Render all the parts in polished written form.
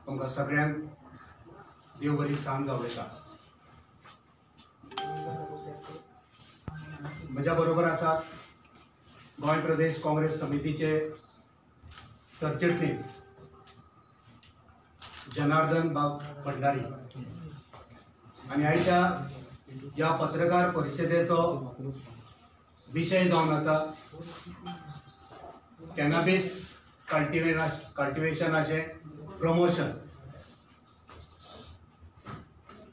तुमकां सगळ्यांक देव बरी सांज जावं येता। म्हज्या बरोबर आसात गोंय प्रदेश काँग्रेस समितीचे सरचिटणीस जनार्दन बाब भंडारी आनी आयच्या ह्या पत्रकार परिशदेचो विशय जावन आसा कॅनॅबिस कल्टिवेशनाचे प्रमोशन।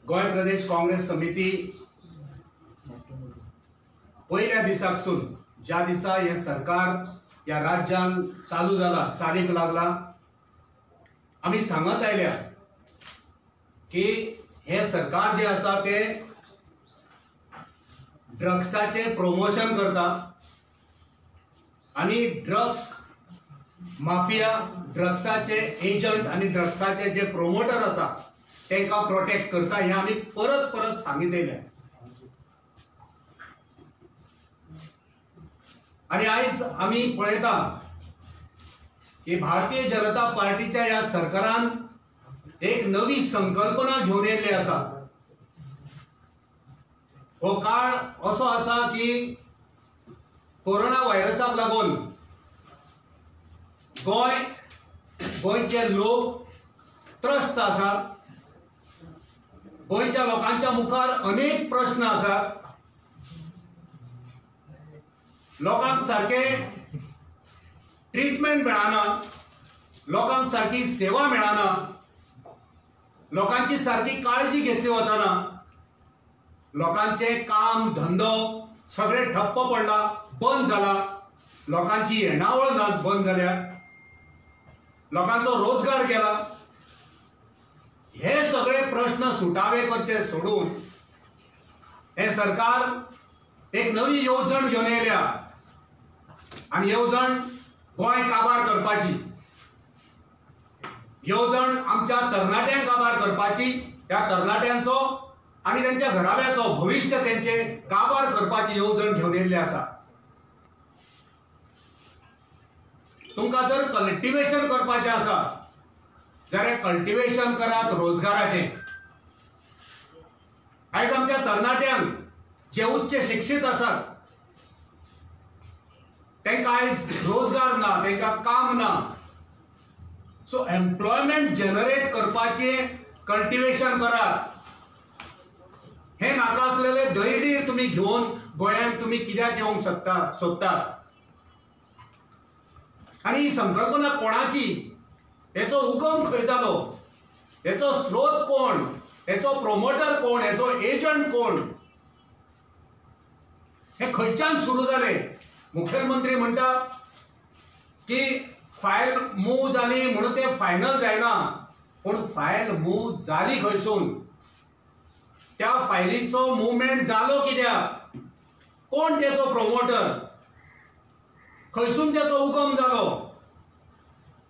गोंय प्रदेश काँग्रेस समिती पहिल्या दिसाकसून ज्या दिसा हे सरकार या राज्यान चालू जाला चालीक लागला आमी सांगत आयल्या की हे सरकार जे आसा ते ड्रग्साचे प्रमोशन करता आणि ड्रग्स माफिया ड्रग्साचे एजंट आणि ड्रग्साचे जे प्रोमोटर आसा तांकां प्रोटेक्ट करता हे आमी परत परत सांगितलेले। आणि आयज आमी पळयता की भारतीय जनता पार्टीच्या ह्या सरकारान एक नवी संकल्पना घेवन येयल्ली आसा। हो काळ असो आसा की कोरोना व्हायरसाक लागून गोंयचे लोक त्रस्त आसा। गोंयच्या लोकांच्या मुखार अनेक प्रश्न आसात। लोकांक सारखे ट्रीटमेंट मेळना, लोकांक सारकी सेवा मेळना, लोकांची सारकी काळजी घेतली वचना, लोकांचे काम धंदो सगळे ठप्प पडला, बंद जाला, लोकांची येणावळ बंद जाल्या, लोकांचो रोजगार गेला। हे सगळे प्रश्न सुटावे करचे सोडून हे सरकार एक नवी येवजण घेवन येयल्या आणि येवजण गोंय काबार करपाची, येवजण आमच्या तरणाट्यांक काबार करपाची, त्या तरणाट्यांचो आणि त्यांच्या घराब्याचो भविष्य त्यांचे काबार करपाची येवजण घेवन येयल्ली आसा। तुमकां जर कल्टिवेशन करपाचें आसा जाल्यार कल्टिवेशन करात रोजगाराचे। आयज आमच्या तरणाट्यांक जे उच्च शिक्षित आसात तांकां आयज रोजगार ना, तांकां काम ना। सो एम्प्लॉयमेंट जनरेट करपाचे कल्टिवेशन करात। हे नाका आसलेले दैडीर तुम्ही घेवन गोंयांत तुम्ही कित्याक येवंक सोदतात आणि ही संकल्पना कोणाची, हेचो उगम खंय जालो, हेचो स्रोत कोण, हेचो प्रोमोटर कोण, हेचो एजंट कोण, हे खंयच्यान सुरू जाले। मुखेलमंत्री म्हणटा की फायल मूव जाली म्हणून ते फायनल जायना, पण फायल मूव जाली खंयसून, त्या फायलीचो मुवमेंट जालो कित्याक, कोण तेचो प्रोमोटर, खंयसून तेचो उगम जालो,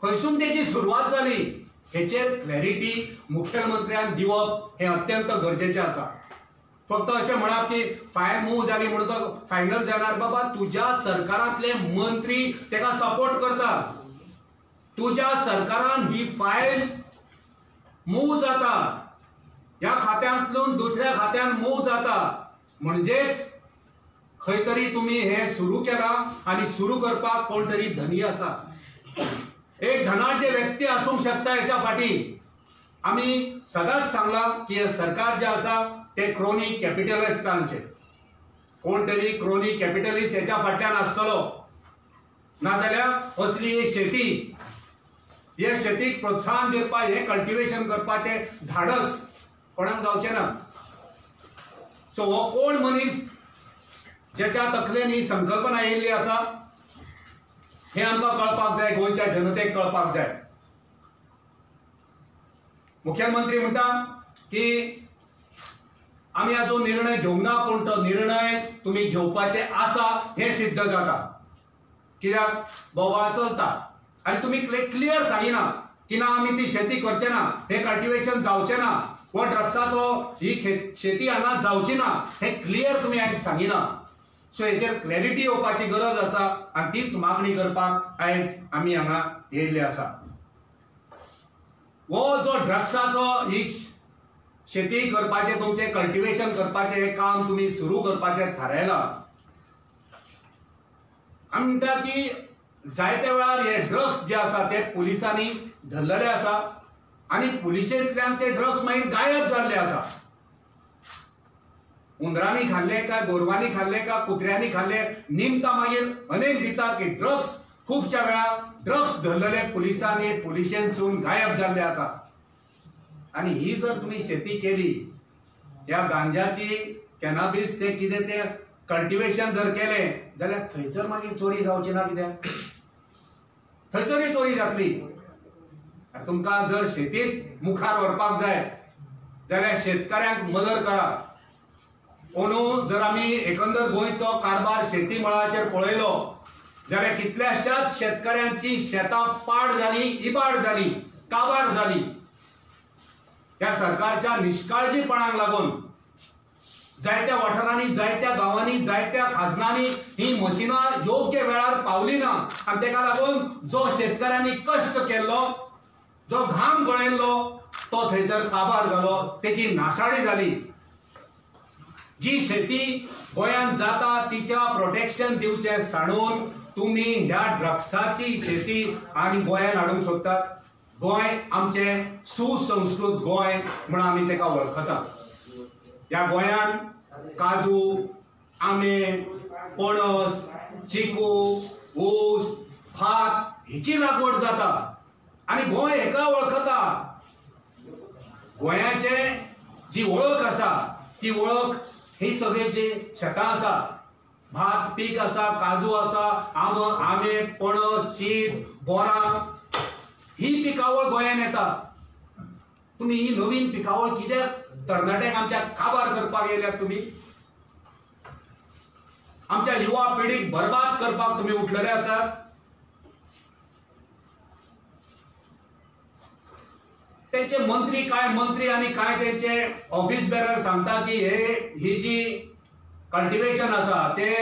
खंयसून तेची सुरवात जाली, हेचेर क्लॅरिटी मुखेलमंत्र्यान दिवप हे अत्यंत गरजेचे आसा। फक्त अशें म्हणप की फायल मूव जाली म्हणून तो फायनल जाणार, बाबा तुज्या सरकारांतले मंत्री तेका सपोर्ट करतात, तुज्या सरकारान ही फायल मूव जाता, ह्या खात्यांतून दुसऱ्या खात्यान मूव जाता, म्हणजेच खंय तरी तुम्ही हे सुरू केला आणि सुरू करपाक कोण तरी धनी आसा, एक धनाढ्य व्यक्ती आसूंक शकता हेच्या फाटी। आमी सदांच सांगला की हे सरकार जे आसा ते क्रोनी कॅपिटलिस्टांचे, कोण तरी क्रोनी कॅपिटलिस्ट हेच्या फाटल्यान आसतलो, नाजाल्यार असली ही शेती, हे शेतीक प्रोत्साहन दिवपाक हे कल्टिवेशन करपाचे धाडस कोणाक जावचें ना। सो हो कोण मनीस जेच्या तकलेन ही संकल्पना येयल्ली आसा हे आमकां कळपाक जाय, गोंयच्या जनतेक कळपाक जाय। मुखेलमंत्री म्हणटा की आमी हाजो निर्णय घेवंक ना, पूण तो निर्णय तुम्ही घेवपाचे आसा हे सिद्ध जाता, कित्याक बोवाळ चलता आनी तुम्ही क्लियर सांगिना की ना आमी ती शेती करचे ना, हे कल्टिवेशन जावचें ना, व ड्रग्साचो ही शेती हांगा जावची ना, हे क्लियर तुम्ही आयज सांगिना। सो हेचेर क्लॅरिटी येवपाची गरज आसा आनी तीच मागणी करपाक आयज आमी हांगा येयल्ले आसा। वो जो ड्रग्साचो ही शेती करपाचे तुमचे कल्टिवेशन करपाचे काम तुम्ही सुरू करपाचे थारायला आमी म्हणटा की जायत्या वेळार हे ड्रग्स जे आसा ते पुलिसांनी धरलेले आसा आणि पुलिशेंतल्यान ते ड्रग्स मागीर गायब जाल्ले आसा. उंदरांनी खाल्ले काय गोरवांनी खाल्ले का कुत्र्यांनी खाल्ले निमतां मागीर अनेक दितात की ड्रग्स खूपशा वेळा ड्रग्स धरलेले पुलिसांनी पुलिशेंतसून गायब जाल्ले आसा. आणि ही जर तुम्ही शेती केली या गांजाची कॅनॅबिस ते कितें ते कल्टिवेशन जर केले जाल्यार थंयसर मागीर चोरी जावची ना कित्याक थंयसरय चोरी जातली. तुमकां जर शेतीत मुखार व्हरपाक जाय जाल्यार शेतकऱ्यांक मदत करा. अंदू जर आमी एकंदर गोंयचो कारभार शेती मळाचेर पळयलो जाल्यार कितल्याशाच शेतकऱ्यांची शेतां पाड जाली, इबाड जाली, काबार जाली. ह्या सरकारच्या निष्काळजीपणाक लागून जायत्या वाठारांनी जायत्या गांवांनी जायत्या खाजनांनी ही मशिनां योग्य वेळार पावली ना आनी तेका लागून जो शेतकऱ्यांनी कश्ट केल्लो जो घाम गळयल्लो तो थंयसर काबार जालो, तेची नाशाडी जाली. जी शेती गोंयांत जाता तिच्या प्रोटेक्शन दिवचे सांडून तुम्ही ह्या ड्रग्साची शेती आनी गोंयांत हाडूंक सोदतात. गोंय आमचे सुसंस्कृत गोंय म्हणून आमी तेका वळखतात. ह्या गोंयांत काजू, आंबे, पणस, चिकू, ऊस, भात हिची लागवड जाता आणि गोंय हेका वळखता. गोंयाचे जी वळख आसा ती वळख ही सगळी जी शेतां आसा, भात पीक आसा, काजू आसा, आंबे, पणस, चीज, बोरां ही पिकावळ गोंयांत येता. तुम्ही ही नवीन पिकावळ कित्याक तरणाट्यांक आमच्या काबार करपाक येयल्यात तुम्ही? आमच्या युवा पिढीक बरबाद करपाक तुम्ही उठलेले आसात. त्यांचे मंत्री आणि काय त्यांचे ऑफिस बेरर सांगता की ही जी कल्टिवेशन आसा ते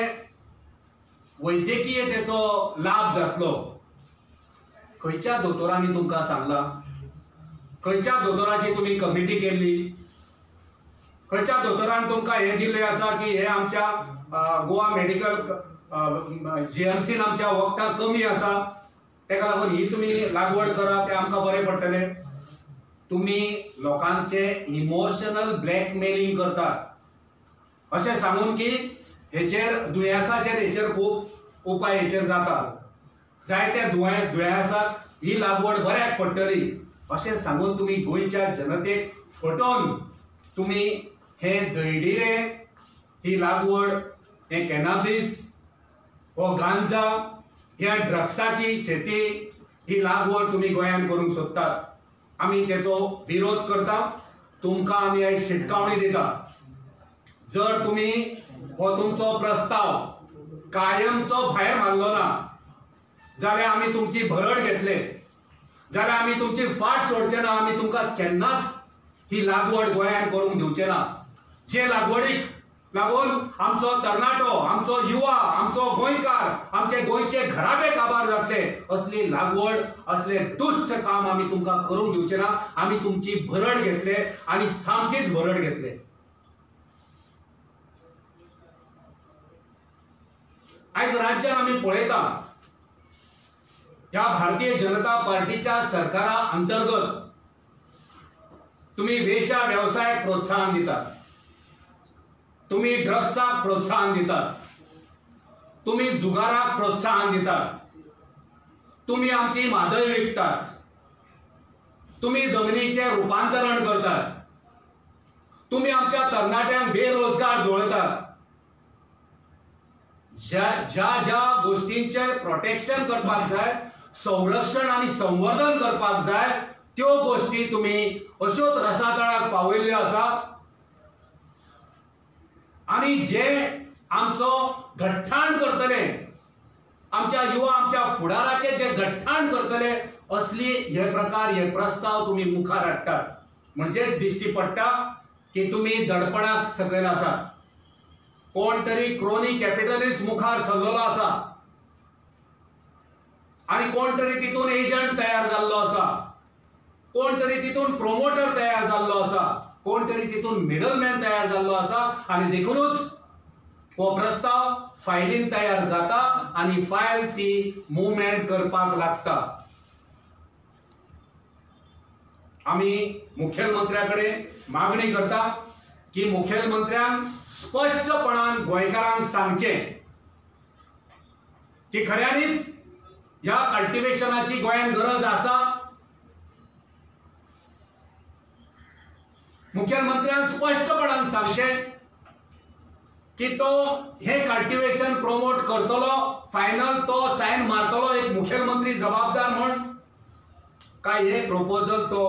वैद्यकीय त्याचो लाभ जातलो. खंयच्या दोतोरांनी तुमकां सांगला? खंयच्या दोतोराची तुम्ही कमिटी केल्ली? खंयच्या दोतोरान तुमकां हे दिल्ले आसा की हे आमच्या गोवा मेडिकल जीएमसीन आमच्या वखदां कमी आसा तेका लागून ही तुम्ही लागवड करा ते आमकां बरें पडटले? तुम्ही लोकांचे इमोशनल ब्लॅकमेलिंग करतात अशें सांगून की हेचेर दुयेंसाचेर हेचेर खूब उपाय हेचेर जाता. जायत्या दुयेंसाक ही लागवड बऱ्याक पडटली अशें सांगून तुम्ही गोंयच्या जनतेक फटोवन तुम्ही हे दळडिरे ही लागवड, हे कॅनॅबिस, हो गांजा, ह्या ड्रग्साची शेती ही लागवड तुम्ही गोंयांत करूंक सोदतात. आमी तेचो विरोध करता. तुमकां आमी आयज शिटकावणी दिता. जर तुम्ही हो तुमचो प्रस्ताव कायमचो भायर मारलो ना जाल्यार आमी तुमची भरड घेतले, जाल्यार आमी तुमची फाट सोडचे ना. आमी तुमकां केन्नाच ही लागवड गोंयांत करूंक दिवचे ना. जे लागवडीक लागून आमचो तरणाटो, आमचो युवा, आमचो गोंयकार, आमचे गोंयचे घराबे काबार जातले असली लागवड, असले दुष्ट काम आमी तुमकां करूंक दिवचे ना. आमी तुमची भरड घेतले आणि सामकीच भरड घेतले. आयज राज्यात आमी पळयता ह्या भारतीय जनता पार्टीच्या सरकारा अंतर्गत तुम्ही वेश्या व्यवसायाक प्रोत्साहन दितात, तुम्ही ड्रग्साक प्रोत्साहन दितात, तुम्ही जुगाराक प्रोत्साहन दितात, तुम्ही आमची म्हादय विकतात, तुम्ही जमिनीचे रूपांतरण करतात, तुम्ही आमच्या तरणाट्यांक बेरोजगार दवरतात. ज्या गोष्टींचे प्रोटेक्शन करपाक जाय, संरक्षण आणि संवर्धन करपाक जाय त्यो गोष्टी तुम्ही अश्योच रसातळाक पावयल्ल्यो आसा. आणि जे आमचो गठ्ठाण करतले, आमच्या युवा, आमच्या फुडाराचे जे गठ्ठाण करतले असली हे प्रकार, हे प्रस्ताव तुम्ही मुखार हाडटात. म्हणजे दिश्टी पडटा की तुम्ही दडपणाक सकयल आसात. कोण तरी क्रोनी कॅपिटलिस्ट मुखार सरलेलो आसा आणि कोण तरी तितून एजंट तयार जाल्लो आसा. कोण तरी तितून प्रोमोटर तयार जाल्लो आसा, कोण तरी तितून मिडलमॅन तयार जाल्लो आसा आणि देखूनच हो प्रस्ताव फायलीन तयार जाता आणि फायल ती मुवमेंट करपाक लागता. आम्ही मुखेलमंत्र्याकडे मागणी करता की मुखेलमंत्र्यान स्पष्टपणान गोंयकारांक सांगचें की खऱ्यांनीच ह्या कल्टिवेशनाची गोंयांत गरज आसा. मुखेलमंत्र्यान स्पष्टपणान सांगचें की तो हे कल्टिवेशन प्रमोट करतलो, फायनल तो सायन मारतलो एक मुखेलमंत्री जबाबदार म्हण, काय हे प्रपोजल तो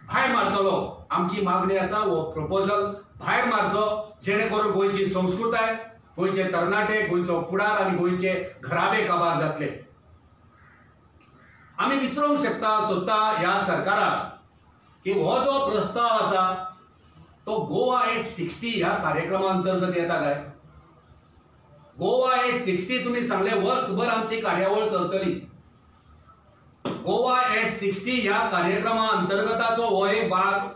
भायर मारतलो. आमची मागणी आसा हो प्रपोजल भायर मारचो, जेणे करून गोंयची संस्कृताय, गोंयचे तरणाटे, गोंयचो फुडार आणि गोंयचे घराबे काबार जातले. आम्ही विचारूंक सोदता ह्या सरकाराक की हो जो प्रस्ताव आसा तो गोवा एक्ट 60 ह्या कार्यक्रमा अंतर्गत येता काय. गोवा एक्ट 60 तुम्ही सांगले वर्सभर आमची कार्यावळ चलतली. गोवा एक्ट 60 ह्या कार्यक्रमा अंतर्गताचो हो एक भाग,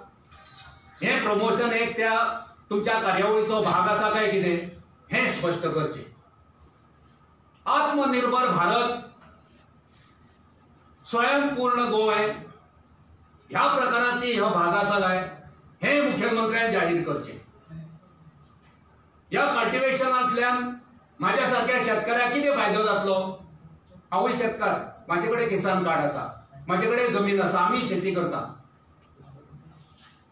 हे प्रमोशन एक त्या तुमच्या कार्यावळीचो भाग आसा काय कितें हे स्पष्ट करचे. आत्मनिर्भर भारत, स्वयंपूर्ण गोंय ह्या प्रकाराची हो भाग आसा काय हे मुखेलमंत्र्यान जाहीर करचे. या कल्टिवेशनांतल्यान माझ्या सारख्या शेतकऱ्याक कितें फायदो जातलो. हांवूय शेतकार, माझे कडेन किसान कार्ड आसा, माझे कडेन जमीन आसा, आमी शेती करता.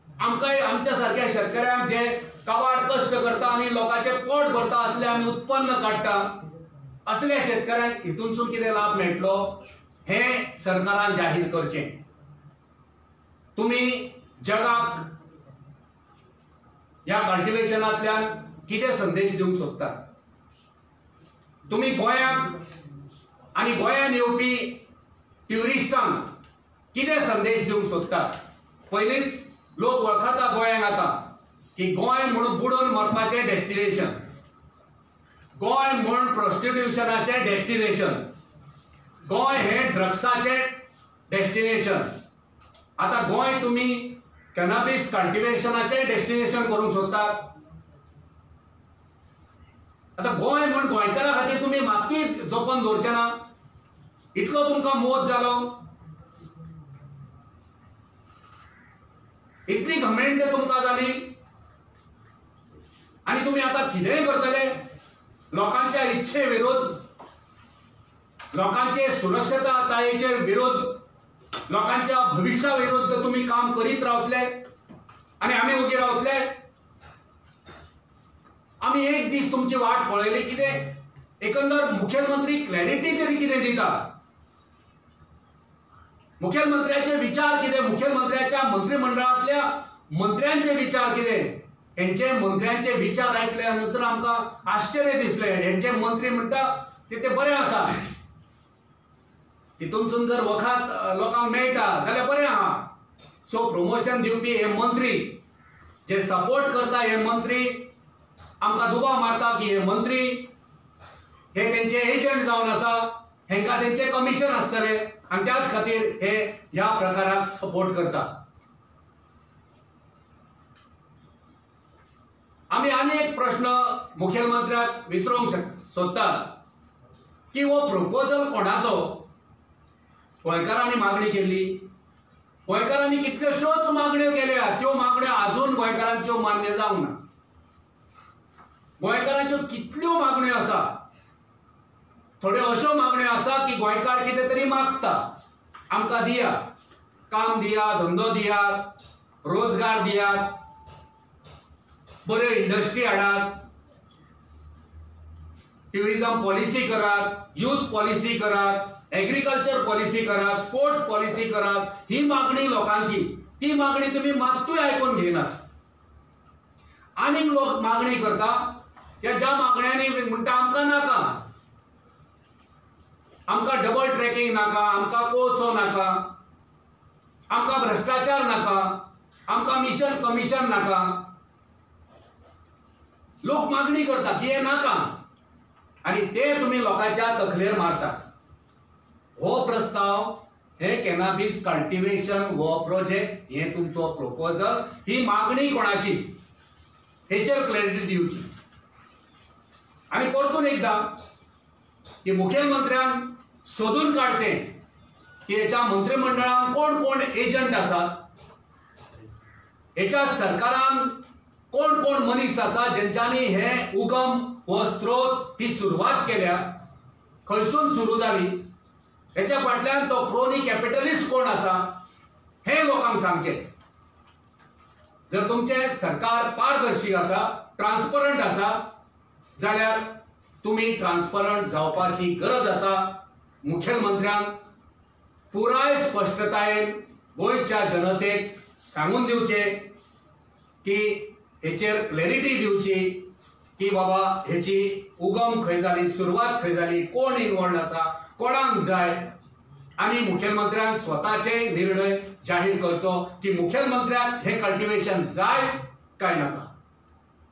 आमकां आमच्या सारख्या शेतकऱ्यांक जे काबाड कश्ट करता आणि लोकांचे पोट भरता असले आमी उत्पन्न काडटा, असल्या शेतकऱ्यांक हितूनसून कितें लाभ मेळटलो हे सरकारान जाहीर करचें. तुम्ही जगाक या कल्टिवेशनांतल्यान कितें संदेश दिवंक सोदता. तुम्ही गोंयांक आणि गोंयांत येवपी ट्युरिस्टांक कितें संदेश दिवंक सोदता. पयलींच लोक वळखता गोंयांक आता की गोंय म्हणून बुडून मरपाचें डेस्टिनेशन, गोंय म्हणून प्रोस्टिट्युशनाचें डेस्टिनेशन, गोंय हे ड्रग्साचें डेस्टिनेशन. आता गोंय तुम्ही कॅनॅबिस कल्टिवेशनाचें डेस्टिनेशन करूंक सोदतात. आता गोंय म्हण गोंयकारा खातीर तुम्ही मातूय जपून दवरचे ना. इतलो तुमकां मोद जालो, इतली घमेंड तुमकां जाली आणि तुम्ही आता कितेंय करतले. लोकांच्या इच्छे विरोध, लोकांचे सुरक्षतायेचे विरोध, लोकांच्या भविष्या विरुद्ध तुम्ही काम करीत रावतले आणि आम्ही उगी रावतले. आम्ही एक दीस तुमची वाट पळयली. कितें एकंदर मुखेलमंत्री क्लॅरिटी तरी कितें दिता. मुखेलमंत्र्याचे विचार कितें, मुखेलमंत्र्याच्या मंत्रिमंडळातल्या मंत्र्यांचे विचार कितें. यांचे मंत्र्यांचे विचार ऐकल्या नंतर आमकां आश्चर्य दिसले. यांचे मंत्री म्हणटा ते बरें आसा, तितूनसून जर वखात लोकांक मेळटा जाल्यार बरें आहा. सो प्रमोशन दिवपी हे मंत्री, जे सपोर्ट करता हे मंत्री, आमकां दुबाव मारता की हे मंत्री हे तेंचे एजंट जावन आसा, हेंकां तेंचे कमिशन आसतले आणि त्याच खातीर हे ह्या प्रकाराक सपोर्ट करता. आमी आनी एक प्रश्न मुखेलमंत्र्याक विचारूंक सोदतात की हो प्रपोजल कोणाचो. गोंयकारांनी मागणी केल्ली, गोंयकारांनी कितल्योश्योच मागण्यो केल्या, त्यो मागण्यो आजून गोंयकारांच्यो मान्य जावंक ना. गोंयकारांच्यो कितल्यो मागण्यो आसा. थोड्यो अश्यो मागण्यो आसा की गोंयकार कितें तरी मागता, आमकां दिया, काम दिया, धंदो दिया, रोजगार दियात, बऱ्यो इंडस्ट्री हाडात, ट्युरिझम पॉलिसी करात, यूथ पॉलिसी करात, एग्रीकल्चर पॉलिसी करात, स्पोर्ट्स पॉलिसी करात. ही मागणी लोकांची, ती मागणी तुम्ही मातूय आयकून घेनात. आनीक लोक मागणी करता ज्या मागण्यांनी म्हणटा आमकां नाका, आमकां डबल ट्रॅकिंग नाका, आमकां कोळसो नाका, आमकां भ्रष्टाचार नाका, आमकां मिशन कमिशन नाका. लोक मागणी करता की हे नाका आणि ते तुम्ही लोकांच्या तकलेर मारतात. हो प्रस्ताव हे कॅनॅबिस कल्टिवेशन हो प्रोजेक्ट, हे तुमचो प्रपोजल, ही मागणी कोणाची, हेचेर क्लॅरिटी दिवची. आणि परतून एकदा की मुखेलमंत्र्यान सोदून काढचे की हेच्या मंत्रिमंडळान कोण कोण एजंट आसात, हेच्या सरकारान कोण कोण मनीस आसा ज्यांच्यानी हे उगम हो स्त्रोत ही सुरवात केल्या, खंयसून सुरू जाली, हेच्या फाटल्यान तो क्रोनी कॅपिटलिस्ट कोण आसा हे लोकांक सांगचे. जर तुमचे सरकार पारदर्शी आसा, ट्रान्सपरंट आसा, जाल्यार तुम्ही ट्रान्सपरंट जावपाची गरज आसा. मुखेलमंत्र्यान पुराय स्पश्टतायेन गोंयच्या जनतेक सांगून दिवचे की हेचेर क्लॅरिटी दिवची की बाबा हेची उगम खंय जाली, सुरवात खंय जाली, कोण इन्वॉल्ड आसा, कोणाक जाय. आणि मुखेलमंत्र्यान स्वताचे निर्णय जाहीर करचो की मुखेलमंत्र्याक हे कल्टिवेशन जाय काय नाका.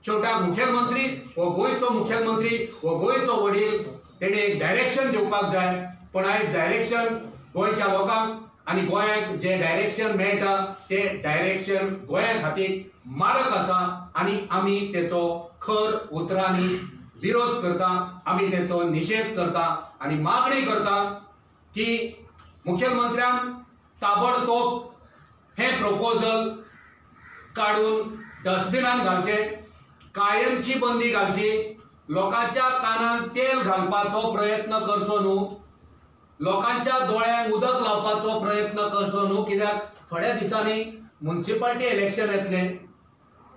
शेवटाक मुखेलमंत्री हो गोंयचो मुखेलमंत्री, हो गोंयचो वडील, तेणे एक डायरेक्शन दिवपाक जाय. पण आयज डायरेक्शन गोंयच्या लोकांक आणि गोंयाक जे डायरेक्शन मेळटा ते डायरेक्शन गोंया खातीर मारक आसा. आणि आमी तेचो खर उतरांनी विरोध करता, आमी तेचो निषेध करता आणि मागणी करता की मुखेलमंत्र्यान ताबडतोब हे प्रपोजल काढून डस्टबिनान घालचे, कायमची बंदी घालची. लोकांच्या कानात तेल घालपाचो प्रयत्न करचो न्हू, लोकांच्या दोळ्यांक उदक लावपाचो प्रयत्न करचो न्हू. कित्याक थोड्या दिसांनी म्युनिसिपालिटी इलेक्शन येतले.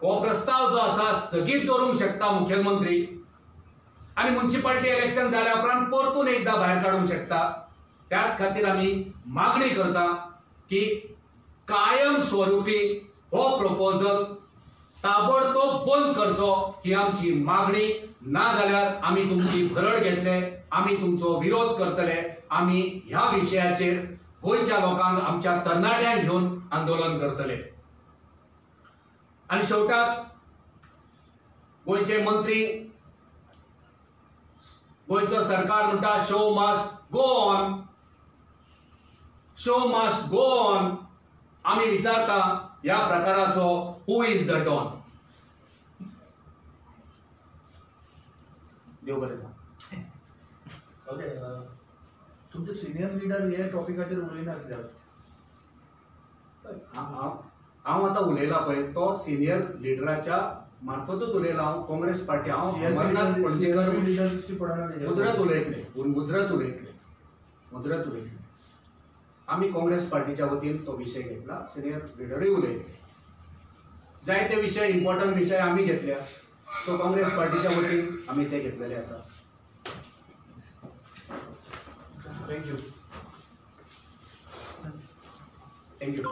हो प्रस्ताव जो आसा स्थगीत करूंक शकता मुखेलमंत्री, आणि म्युनिसिपालिटी इलेक्शन जाल्या उपरांत परतून एकदा भायर काडूंक शकता. त्याच खातीर आमी मागणी करता की कायम स्वरूपी हो प्रपोजल ताबडतोब बंद करचो, ही आमची मागणी. ना जाल्यार आमी तुमची भरड घेतले, आमी तुमचो विरोध करतले, आमी ह्या विशयाचेर गोंयच्या लोकांक, आमच्या तरणाट्यांक घेवन आंदोलन करतले. आणि शेवटाक गोंयचे मंत्री, गोंयचो सरकार म्हणटा show must go on, show must go on. आमी विचारता ह्या प्रकाराचो हू इज द डॉन. देव बरें जावं. ओके, तुमचे सिनियर लिडर हे टॉपिकाचेर उलयना कित्याक? हांव आतां उलयला पळय तो सिनियर लिडराच्या मार्फतूच उलयला. हांव काँग्रेस पार्टी, हांव अमरनाथ पणजेकर मुजरत उलयतले. आमी काँग्रेस पार्टीच्या वतीन तो विशय घेतला, सिनियर लिडरूय उलयले. जायते विशय, इम्पॉर्टंट विशय आमी घेतल्या, सो काँग्रेस पार्टीच्या वतीन आमी ते घेतलेले आसा. थँक्यू. थँक्यू.